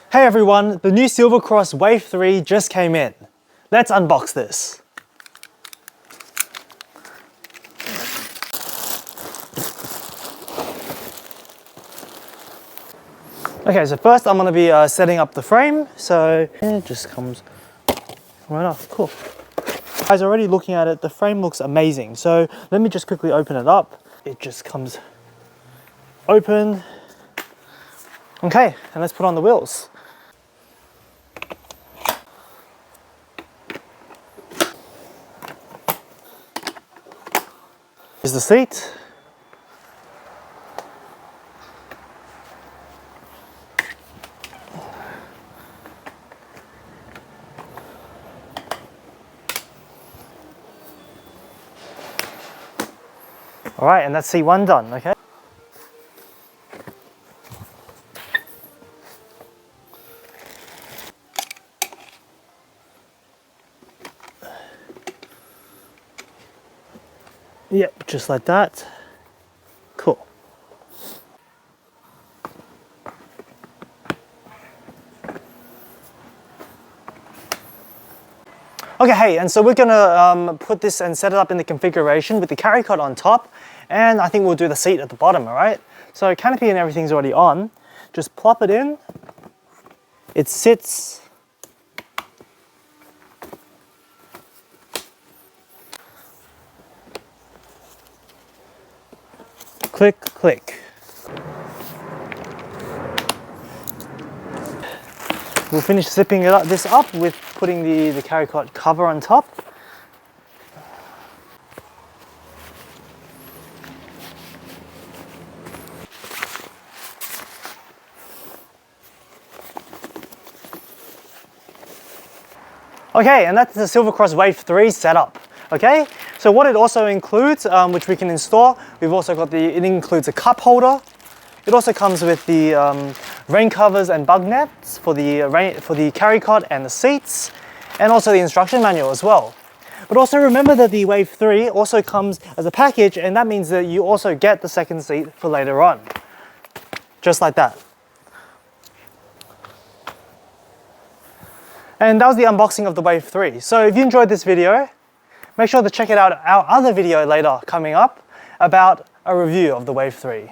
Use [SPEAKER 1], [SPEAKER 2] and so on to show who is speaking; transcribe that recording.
[SPEAKER 1] Hey everyone, the new Silvercross Wave 3 just came in. Let's unbox this. Okay, so first I'm going to be setting up the frame. So it just comes right off. Cool. Guys, already looking at it, the frame looks amazing. So let me just quickly open it up. It just comes open. Okay, and let's put on the wheels. Here's the seat. All right, and that's C1 done, okay? Yep, just like that. Cool. Okay, hey, and so we're gonna put this and set it up in the configuration with the carry cot on top, and I think we'll do the seat at the bottom, all right? So canopy and everything's already on. Just plop it in. It sits. Click, click. We'll finish zipping this up with putting the carry cot cover on top. Okay, and that's the Silvercross Wave 3 setup. Okay, so what it also includes, which we can install, we've also got it includes a cup holder. It also comes with the rain covers and bug nets for the carry cot and the seats, and also the instruction manual as well. But also remember that the Wave 3 also comes as a package, and that means that you also get the second seat for later on. Just like that. And that was the unboxing of the Wave 3. So if you enjoyed this video, make sure to check out our other video later coming up about a review of the Wave 3.